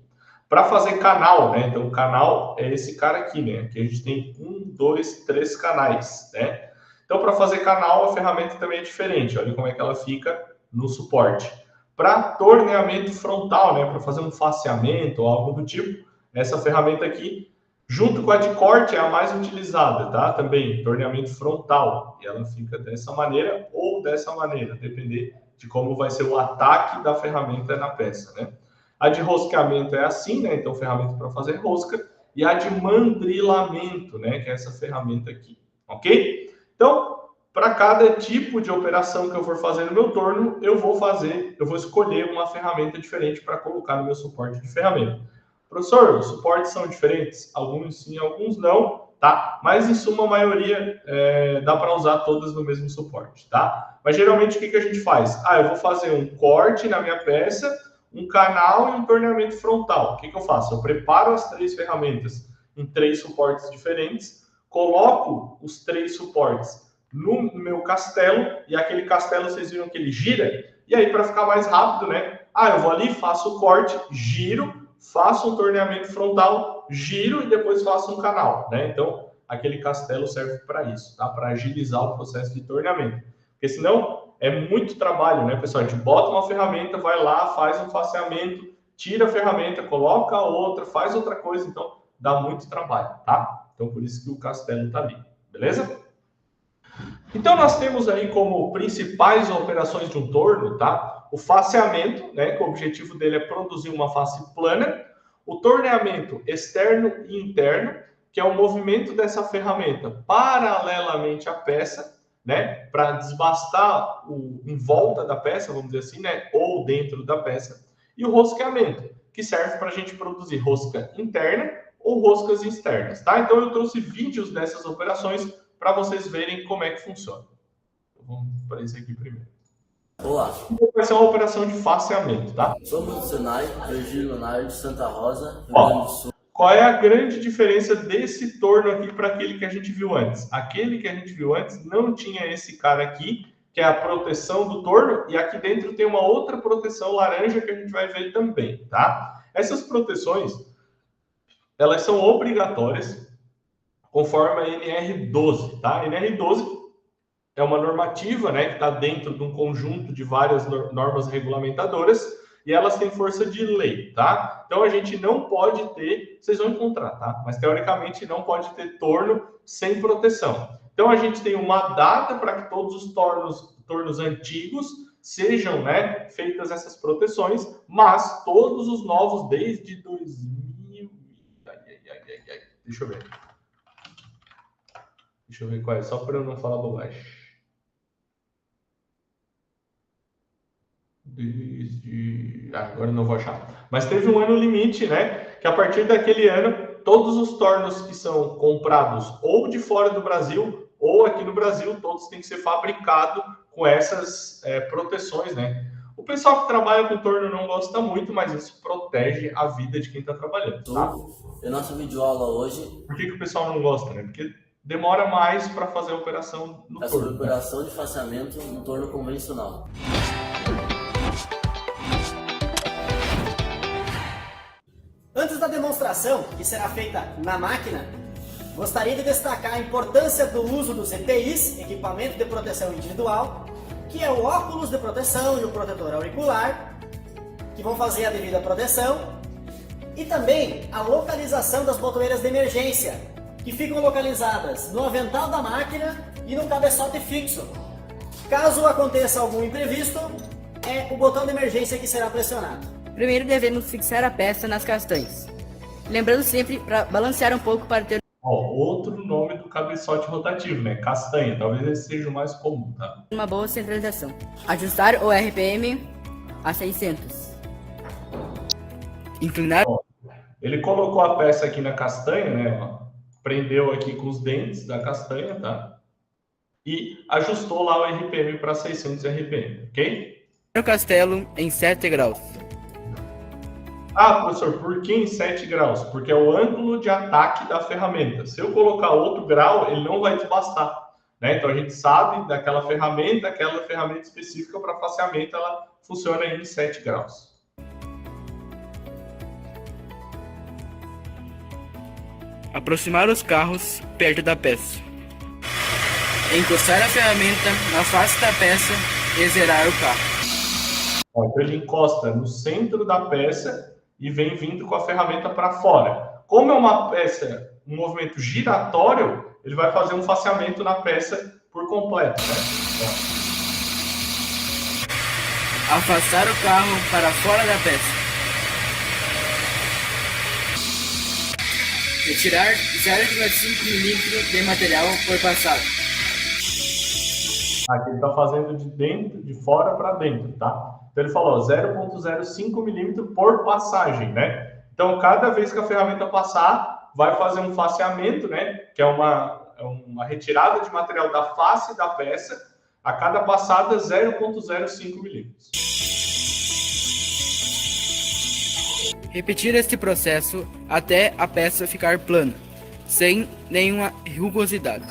Para fazer canal, né? Então, o canal é esse cara aqui, né? Aqui a gente tem 1, 2, 3 canais, né? Então, para fazer canal, a ferramenta também é diferente. Olhem como é que ela fica no suporte. Para torneamento frontal, né? Para fazer um faceamento ou algo do tipo, essa ferramenta aqui, junto com a de corte, é a mais utilizada, tá? Também, torneamento frontal. E ela fica dessa maneira ou dessa maneira, depender de como vai ser o ataque da ferramenta na peça, né? A de rosqueamento é assim, né? Então, ferramenta para fazer rosca. E a de mandrilamento, né? Que é essa ferramenta aqui, ok? Então, para cada tipo de operação que eu for fazer no meu torno, eu vou escolher uma ferramenta diferente para colocar no meu suporte de ferramenta. Professor, os suportes são diferentes? Alguns sim, alguns não, tá? Mas, em suma, a maioria dá para usar todas no mesmo suporte, tá? Mas, geralmente, o que a gente faz? Eu vou fazer um corte na minha peça, um canal e um torneamento frontal. O que eu faço? Eu preparo as 3 ferramentas em 3 suportes diferentes, coloco os 3 suportes no meu castelo, e aquele castelo, vocês viram que ele gira? E aí, para ficar mais rápido, né? Eu vou ali, faço o corte, giro, faço um torneamento frontal, giro e depois faço um canal, né? Então, aquele castelo serve para isso, tá? Para agilizar o processo de torneamento. Porque senão é muito trabalho, né, pessoal? A gente bota uma ferramenta, vai lá, faz um faceamento, tira a ferramenta, coloca a outra, faz outra coisa, então dá muito trabalho, tá? Então, por isso que o castelo tá ali, beleza? Então, nós temos aí como principais operações de um torno, tá? O faceamento, né, que o objetivo dele é produzir uma face plana. O torneamento externo e interno, que é o movimento dessa ferramenta paralelamente à peça, né, para desbastar em volta da peça, vamos dizer assim, né, ou dentro da peça. E o rosqueamento, que serve para a gente produzir rosca interna ou roscas externas, tá? Então, eu trouxe vídeos dessas operações para vocês verem como é que funciona. Então, vamos para esse aqui primeiro. Olá. Vai ser uma operação de faceamento, tá? Somos do Senai, Virgílio Leonardo, de Santa Rosa, Rio Grande do Sul. Qual é a grande diferença desse torno aqui para aquele que a gente viu antes? Aquele que a gente viu antes não tinha esse cara aqui, que é a proteção do torno, e aqui dentro tem uma outra proteção laranja que a gente vai ver também, tá? Essas proteções, elas são obrigatórias, conforme a NR12, tá? A NR12 é uma normativa, né, que está dentro de um conjunto de várias normas regulamentadoras, e elas têm força de lei, tá? Então, a gente não pode ter, vocês vão encontrar, tá? Mas, teoricamente, não pode ter torno sem proteção. Então, a gente tem uma data para que todos os tornos antigos sejam, né, feitas essas proteções, mas todos os novos, desde 2000... Deixa eu ver qual é, só para eu não falar bobagem. Agora eu não vou achar. Mas teve um ano limite, né? Que a partir daquele ano, todos os tornos que são comprados ou de fora do Brasil ou aqui no Brasil, todos têm que ser fabricados com essas proteções, né? O pessoal que trabalha com torno não gosta muito, mas isso protege a vida de quem está trabalhando, tá? E a nossa videoaula hoje... Por que o pessoal não gosta, né? Porque demora mais para fazer a operação no torno. Sobre a operação de faceamento no torno convencional. da demonstração, que será feita na máquina, gostaria de destacar a importância do uso dos EPIs, equipamento de proteção individual, que é o óculos de proteção e o protetor auricular, que vão fazer a devida proteção, e também a localização das botoeiras de emergência, que ficam localizadas no avental da máquina e no cabeçote fixo. Caso aconteça algum imprevisto, é o botão de emergência que será pressionado. Primeiro devemos fixar a peça nas castanhas, lembrando sempre para balancear um pouco para ter Outro nome do cabeçote rotativo, né? Castanha. Talvez esse seja o mais comum, tá? uma boa centralização. Ajustar o RPM a 600. Inclinar. Ele colocou a peça aqui na castanha, né? Ó, prendeu aqui com os dentes da castanha, tá? E ajustou lá o RPM para 600 RPM, ok? O castelo em 7 graus. Ah, professor, por que em 7 graus? Porque é o ângulo de ataque da ferramenta. Se eu colocar outro grau, ele não vai desbastar, né? Então a gente sabe daquela ferramenta, aquela ferramenta específica para faceamento, ela funciona em 7 graus. Aproximar os carros perto da peça. Encostar a ferramenta na face da peça e zerar o carro. Ó, então ele encosta no centro da peça e vem vindo com a ferramenta para fora. Como é uma peça, um movimento giratório, ele vai fazer um faceamento na peça por completo, né? Afastar o carro para fora da peça. Retirar 0,5 mm de material por passado. Aqui ele está fazendo de dentro, de fora para dentro, tá? Então ele falou 0,05 milímetro por passagem, né? Então cada vez que a ferramenta passar, vai fazer um faceamento, né? Que é uma retirada de material da face da peça, a cada passada 0,05 milímetros. Repetir este processo até a peça ficar plana, sem nenhuma rugosidade.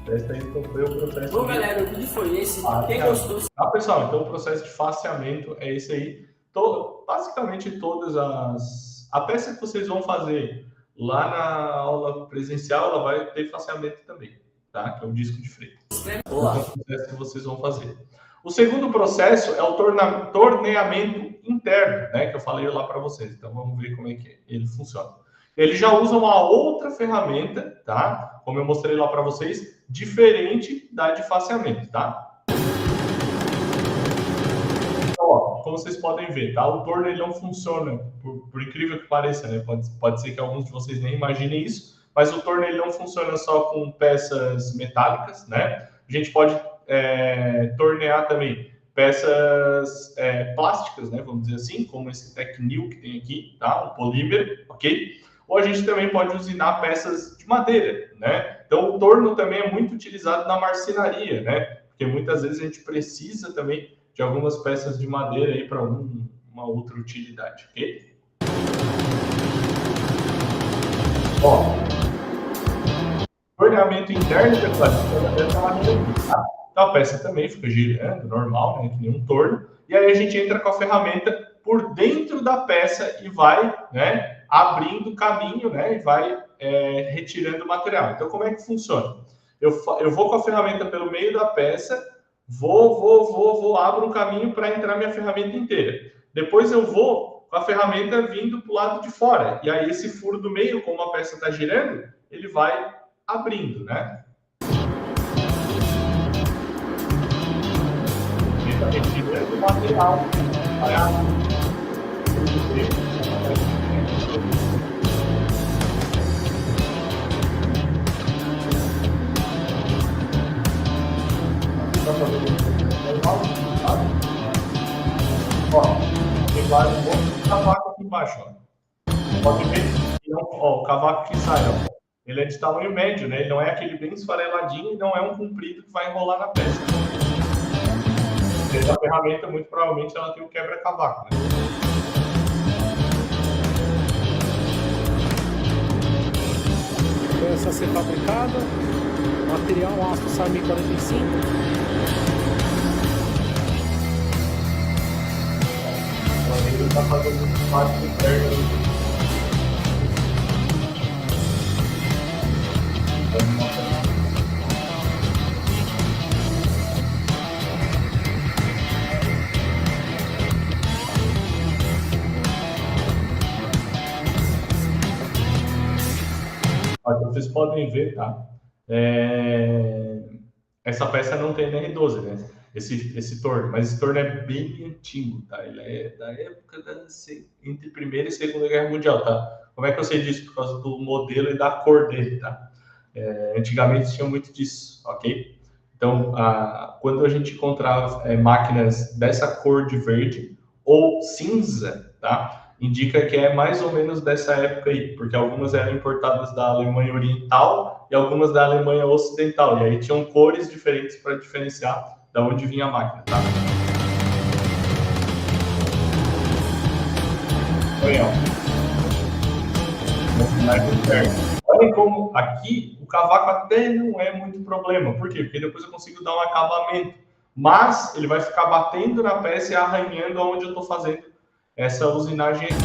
Esse aí foi o processo. Bom, galera, o vídeo foi esse. Quem Tá. gostou, Tá, pessoal, então o processo de faceamento é esse aí. Basicamente todas a peça que vocês vão fazer lá na aula presencial, ela vai ter faceamento também, tá? Que é o disco de freio. Boa. É o processo que vocês vão fazer. O segundo processo é o torneamento interno, né? Que eu falei lá para vocês. Então vamos ver como é que ele funciona. Ele já usa uma outra ferramenta, tá? Como eu mostrei lá para vocês, diferente da de faceamento, tá? Então, ó, como vocês podem ver, tá? O torno ele não funciona, por incrível que pareça, né? Pode ser que alguns de vocês nem imaginem isso, mas o torno ele não funciona só com peças metálicas, né? A gente pode tornear também peças plásticas, né? Vamos dizer assim, como esse Tecnil que tem aqui, tá? Um polímero, ok? Ou a gente também pode usinar peças de madeira, né? Então o torno também é muito utilizado na marcenaria, né? Porque muitas vezes a gente precisa também de algumas peças de madeira aí para uma outra utilidade, ok? Ó, torneamento interno, pessoal, tá? Então a peça também fica girando, normal, né? Que nem um torno. E aí a gente entra com a ferramenta por dentro da peça e vai, né? Abrindo caminho, né? E vai retirando o material. Então como é que funciona? Eu vou com a ferramenta pelo meio da peça, abro um caminho para entrar minha ferramenta inteira. Depois eu vou com a ferramenta vindo para o lado de fora. E aí esse furo do meio, como a peça está girando, ele vai abrindo, né? Ele está retirando o material. Ó, tem vários outros cavacos aqui embaixo, ó. Pode ver que não, ó, o cavaco que sai, ó, ele é de tamanho médio, né? Ele não é aquele bem esfareladinho e não é um comprido que vai enrolar na peça. Essa ferramenta, muito provavelmente, ela tem o quebra-cavaco, né? Peça a ser fabricada, material aço Sarmi 45. ele está fazendo um parte interno. Vocês podem ver, tá? Essa peça não tem NR12, né? Esse torno, mas esse torno é bem antigo, tá? Ele é da época entre Primeira e Segunda Guerra Mundial, tá? Como é que eu sei disso? Por causa do modelo e da cor dele, tá? Antigamente tinha muito disso, ok? Então, quando a gente encontrava máquinas dessa cor de verde ou cinza, tá? Indica que é mais ou menos dessa época aí, porque algumas eram importadas da Alemanha Oriental e algumas da Alemanha Ocidental, e aí tinham cores diferentes para diferenciar de onde vinha a máquina, tá? Olhem como aqui o cavaco até não é muito problema. Por quê? Porque depois eu consigo dar um acabamento, mas ele vai ficar batendo na peça e arranhando onde eu estou fazendo essa usinagem aqui.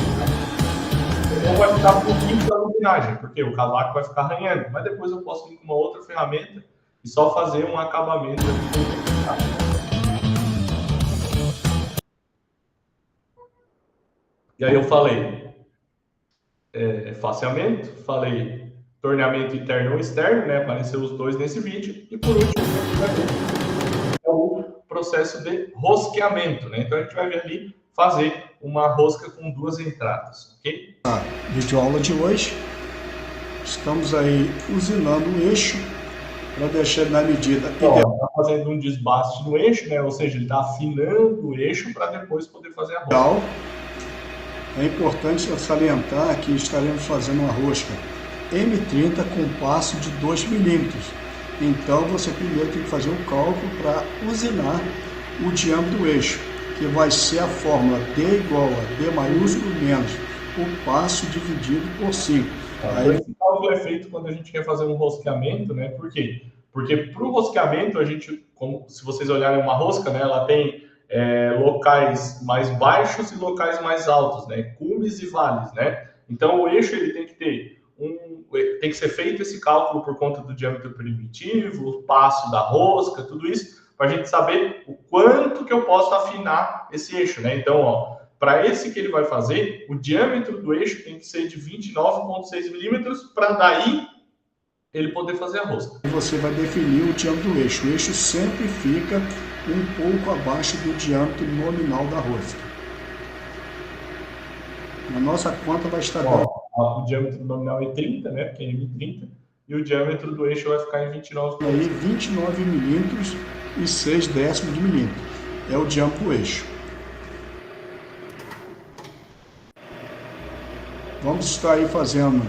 Ou vai ficar por pouquinho da usinagem, porque o cavaco vai ficar arranhando. Mas depois eu posso vir com uma outra ferramenta e só fazer um acabamento. E aí eu falei faceamento, falei torneamento interno ou externo, né? Apareceu os dois nesse vídeo. E por último, é o processo de rosqueamento, né? Então a gente vai ver ali fazer uma rosca com duas entradas, ok? Videoaula de hoje, estamos aí usinando o eixo para deixar na medida ideal. Está fazendo um desbaste no eixo, né? Ou seja, ele está afinando o eixo para depois poder fazer a rosca. É importante salientar que estaremos fazendo uma rosca M30 com passo de 2 milímetros. Então você primeiro tem que fazer um cálculo para usinar o diâmetro do eixo, que vai ser a fórmula D igual a D maiúsculo menos o passo dividido por 5. Esse cálculo é feito quando a gente quer fazer um rosqueamento, né? Por quê? Porque para o rosqueamento, a gente, se vocês olharem uma rosca, né, ela tem locais mais baixos e locais mais altos, né? Cumes e vales, né? Então o eixo ele tem que ter tem que ser feito esse cálculo por conta do diâmetro primitivo, o passo da rosca, tudo isso, para a gente saber o quanto que eu posso afinar esse eixo, né? Então, ó, para esse que ele vai fazer, o diâmetro do eixo tem que ser de 29,6 milímetros, para daí ele poder fazer a rosca. Você vai definir o diâmetro do eixo. O eixo sempre fica um pouco abaixo do diâmetro nominal da rosca. A nossa conta vai estar dando. O diâmetro nominal é 30, né? Porque é M30. E o diâmetro do eixo vai ficar em 29. Aí 29 milímetros e 6 décimos de milímetro. É o diâmetro do eixo. Vamos estar aí fazendo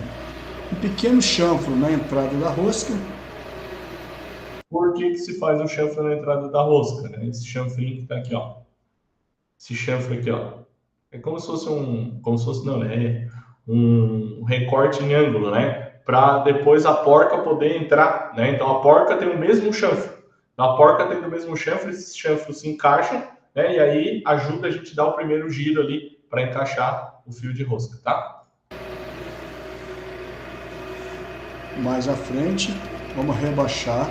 um pequeno chanfro na entrada da rosca. Por que se faz o chanfro na entrada da rosca, né? Esse chanfrinho que está aqui, ó. Esse chanfro aqui, ó. É como se fosse um recorte em ângulo, né? Para depois a porca poder entrar, né? Então a porca tem o mesmo chanfro. Então, a porca tendo o mesmo chanfro, esses chanfros se encaixam, né? E aí ajuda a gente a dar o primeiro giro ali para encaixar o fio de rosca, tá? Mais à frente, vamos rebaixar.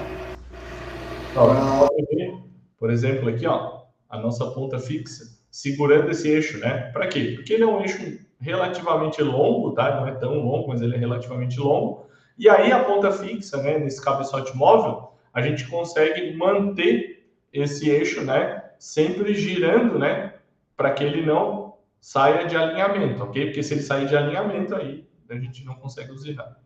Por exemplo, aqui, ó, a nossa ponta fixa segurando esse eixo, né? Para quê? Porque ele é um eixo relativamente longo, tá? Não é tão longo, mas ele é relativamente longo. E aí a ponta fixa, né? Nesse cabeçote móvel, a gente consegue manter esse eixo, né? Sempre girando, né? Para que ele não saia de alinhamento, ok? Porque se ele sair de alinhamento, aí a gente não consegue usinar.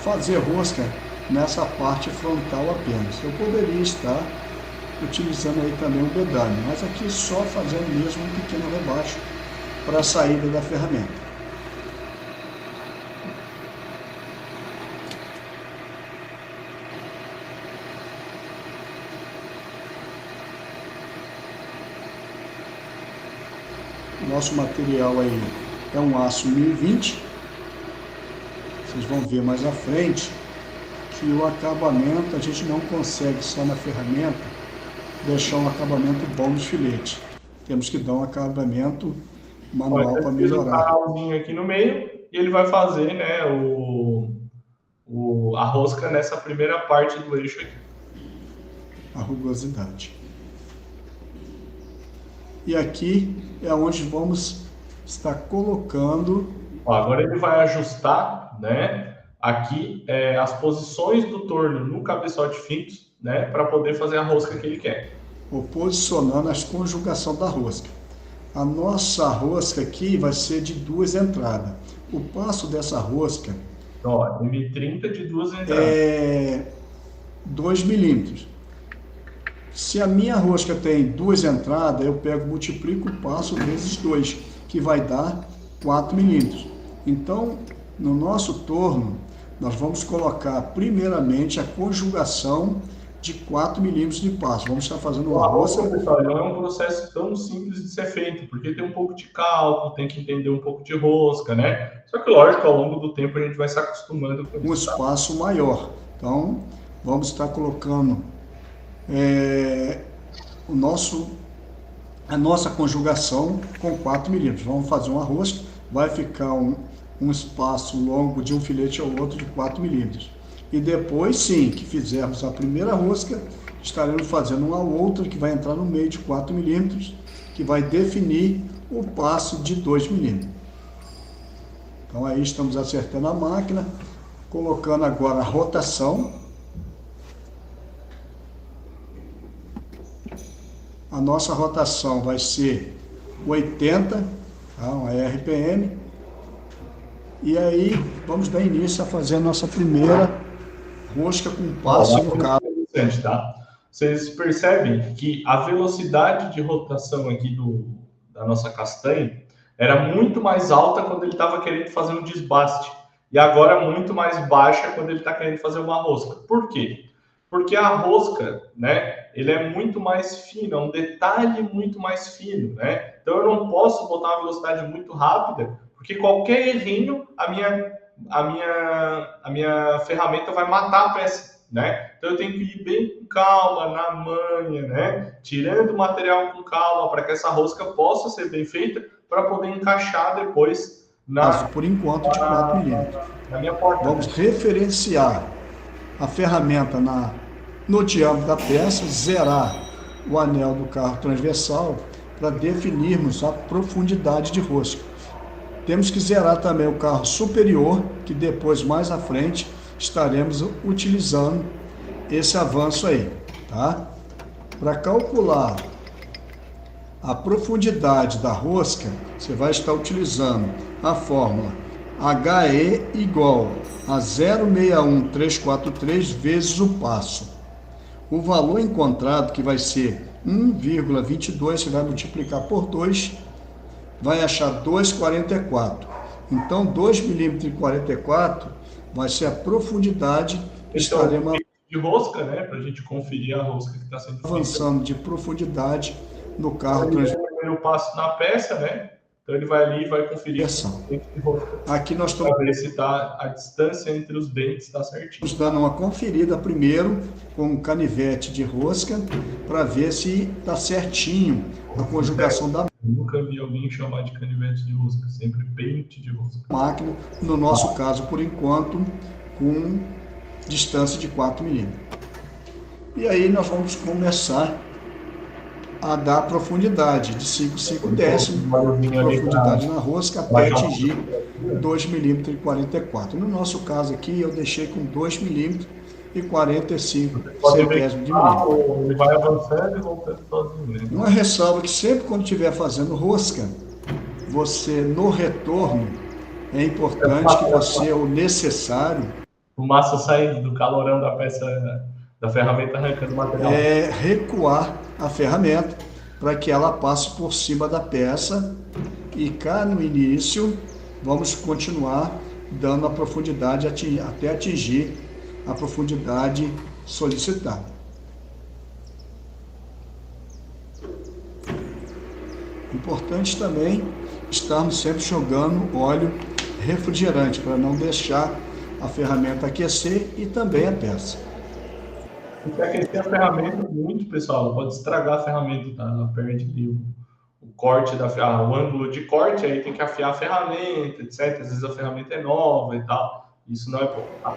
Fazer rosca nessa parte frontal apenas. Eu poderia estar utilizando aí também um bedame, mas aqui só fazendo mesmo um pequeno rebaixo para a saída da ferramenta. Nosso material aí é um aço 1020. Vocês vão ver mais à frente que o acabamento a gente não consegue só na ferramenta deixar um acabamento bom nos filetes. temos que dar um acabamento manual Olha, para eu fiz um melhorar canalzinho aqui no meio e ele vai fazer, né, a rosca nessa primeira parte do eixo aqui. a rugosidade. E aqui é onde vamos estar colocando. Ó, agora ele vai ajustar, né, aqui as posições do torno no cabeçote fixo, né, para poder fazer a rosca que ele quer. Ou posicionando a conjugação da rosca. A nossa rosca aqui vai ser de 2 entradas. O passo dessa rosca Ó, M30 de 2 entradas. é 2 milímetros. Se a minha rosca tem 2 entradas, eu pego, multiplico o passo vezes 2, que vai dar 4 milímetros. Então, no nosso torno, nós vamos colocar primeiramente a conjugação de 4 milímetros de passo. Vamos estar fazendo uma rosca. Pessoal, não é um processo tão simples de ser feito, porque tem um pouco de cálculo, tem que entender um pouco de rosca, né? Só que, lógico, ao longo do tempo a gente vai se acostumando com um espaço maior. Então, vamos estar colocando a nossa conjugação com 4 milímetros. Vamos fazer uma rosca, vai ficar um espaço longo de um filete ao outro de 4 milímetros. E depois, sim, que fizermos a primeira rosca, estaremos fazendo uma outra que vai entrar no meio de 4 milímetros, que vai definir o passo de 2 milímetros. Então aí estamos acertando a máquina, colocando agora a rotação. A nossa rotação vai ser 80, tá? Uma RPM. E aí vamos dar início a fazer a nossa primeira rosca com passo no cabo. Tá? Vocês percebem que a velocidade de rotação aqui da nossa castanha era muito mais alta quando ele estava querendo fazer um desbaste. E agora muito mais baixa quando ele está querendo fazer uma rosca. Por quê? Porque a rosca, né, ele é muito mais fino, é um detalhe muito mais fino, né? Então eu não posso botar uma velocidade muito rápida, porque qualquer errinho, a minha ferramenta vai matar a peça, né? Então eu tenho que ir bem com calma, na manha, né? Tirando o material com calma, para que essa rosca possa ser bem feita, para poder encaixar depois por enquanto de 4 milímetros. Na minha porta. Vamos referenciar a ferramenta no diâmetro da peça, zerar o anel do carro transversal para definirmos a profundidade de rosca. Temos que zerar também o carro superior, que depois, mais à frente, estaremos utilizando esse avanço aí, tá? Para calcular a profundidade da rosca, você vai estar utilizando a fórmula HE igual a 0,61343 vezes o passo. O valor encontrado, que vai ser 1,22, você vai multiplicar por 2, vai achar 2,44. Então, 2,44 vai ser a profundidade que estaremos de rosca, né? Para a gente conferir a rosca que está sendo avançando de profundidade no carro transversal. Eu passo na peça, né? Então ele vai ali e vai conferir. Aqui nós estamos para ver se tá, a distância entre os dentes está certinho. Estamos dando uma conferida primeiro com um canivete de rosca para ver se está certinho a conjugação da Eu nunca vi alguém chamar de canivete de rosca, sempre pente de rosca. Máquina, no nosso caso, por enquanto, com distância de 4 milímetros. E aí nós vamos começar a dar profundidade de 5 décimos, profundidade na rosca até atingir 2,44 milímetros. No nosso caso aqui, eu deixei com 2,45 milímetros centésimos de milímetro. Ele vai avançando e voltando sozinho. Uma ressalva que sempre quando estiver fazendo rosca, você no retorno, é importante que você, o necessário, fumaça saindo do calorão da peça, da ferramenta arrancando o material. É recuar a ferramenta para que ela passe por cima da peça e cá no início vamos continuar dando a profundidade até atingir a profundidade solicitada. Importante também estarmos sempre jogando óleo refrigerante para não deixar a ferramenta aquecer e também a peça. Porque aquecer a ferramenta muito, pessoal, pode estragar a ferramenta, tá? Ela perde o corte o ângulo de corte, aí tem que afiar a ferramenta, etc. Às vezes a ferramenta é nova e tal. Isso não é bom, tá?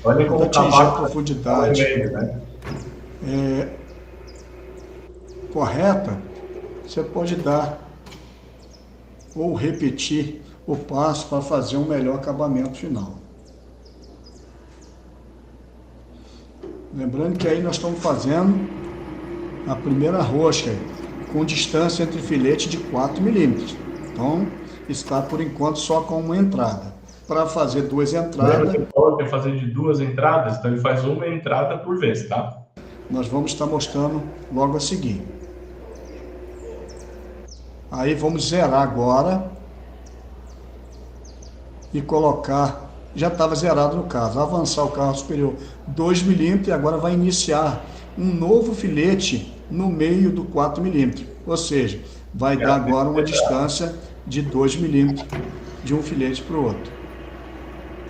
Olha como atingir a profundidade né? correta, você pode dar ou repetir o passo para fazer um melhor acabamento final. Lembrando que aí nós estamos fazendo a primeira rosca com distância entre filete de 4 milímetros. Então, está por enquanto só com uma entrada. Para fazer 2 entradas... Você falou que fazer de 2 entradas, então ele faz uma entrada por vez, tá? Nós vamos estar mostrando logo a seguir. Aí vamos zerar agora e colocar, já estava zerado no caso, avançar o carro superior 2 milímetros e agora vai iniciar um novo filete no meio do 4 milímetros. Ou seja, vai dar agora uma distância de 2 milímetros de um filete para o outro.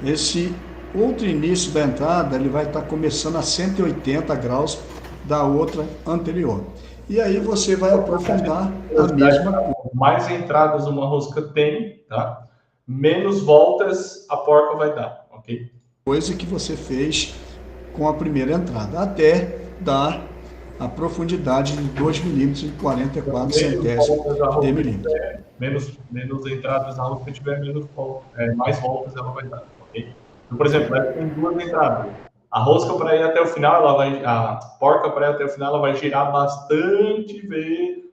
Esse outro início da entrada, ele vai estar começando a 180 graus da outra anterior. E aí você vai aprofundar a mesma coisa. Mais entradas uma rosca tem, tá? Menos voltas a porca vai dar, ok? Coisa que você fez com a primeira entrada, até dar a profundidade de 2 milímetros e 44 centésimos de milímetro. Menos entradas a rosca tiver, mais voltas ela vai dar, ok? Então, por exemplo, ela tem 2 entradas. A rosca para ir até o final, a porca para ir até o final, ela vai girar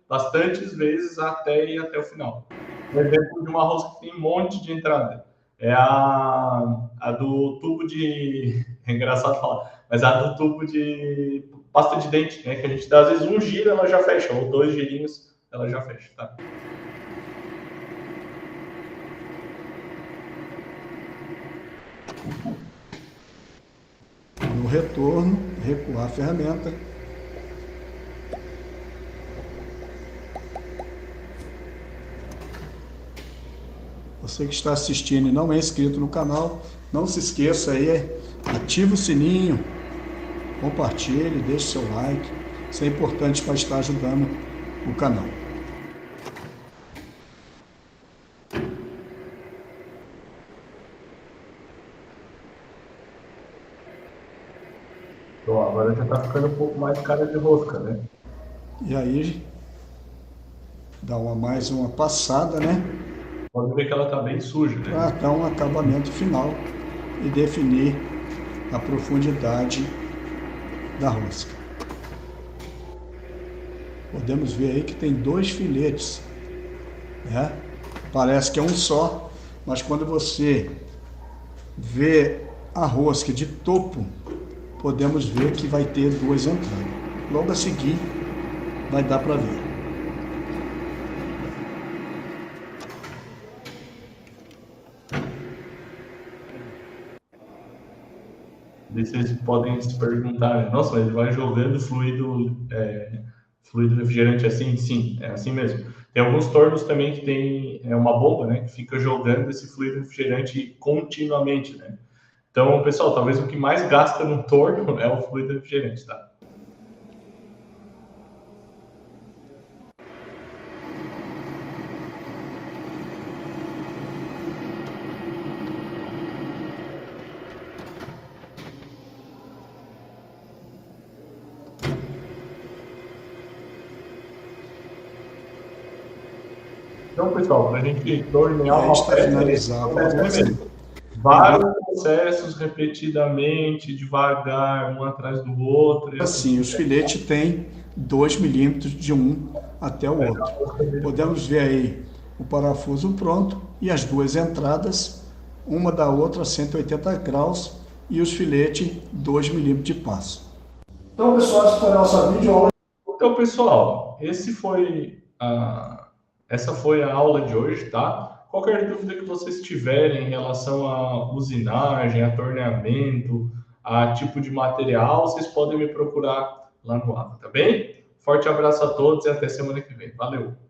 bastantes vezes até ir até o final. Um exemplo de uma rosca que tem um monte de entrada é a do tubo de... É engraçado falar, mas a do tubo de pasta de dente, né? Que a gente dá, às vezes, um giro, ela já fecha, ou 2 girinhos, ela já fecha, tá? No retorno, recuar a ferramenta. Você que está assistindo e não é inscrito no canal, não se esqueça aí, ativa o sininho, compartilhe, deixe seu like. Isso é importante para estar ajudando o canal. Então, agora já está ficando um pouco mais cara de rosca, né? E aí, dá mais uma passada, né? Pode ver que ela está bem suja, né? Para dar um acabamento final e definir a profundidade da rosca. Podemos ver aí que tem 2 filetes, né? Parece que é um só, mas quando você vê a rosca de topo, podemos ver que vai ter 2 entradas. Logo a seguir, vai dar para ver. Vocês podem se perguntar, nossa, mas ele vai jogando fluido refrigerante assim? Sim, é assim mesmo. Tem alguns tornos também que tem uma bomba, né, que fica jogando esse fluido refrigerante continuamente, né? Então, pessoal, talvez o que mais gasta no torno é o fluido refrigerante, tá? Então, pessoal, para a gente tornear uma está finalizado. vários processos repetidamente, devagar, um atrás do outro. Assim, os filetes têm 2 milímetros de um até o outro. Podemos ver aí o parafuso pronto e as 2 entradas, uma da outra a 180 graus e os filetes 2 milímetros de passo. Então, pessoal, essa foi a nossa videoaula. Então, pessoal, essa foi a aula de hoje, tá? Qualquer dúvida que vocês tiverem em relação à usinagem, a torneamento, a tipo de material, vocês podem me procurar lá no AVA, tá bem? Forte abraço a todos e até semana que vem. Valeu!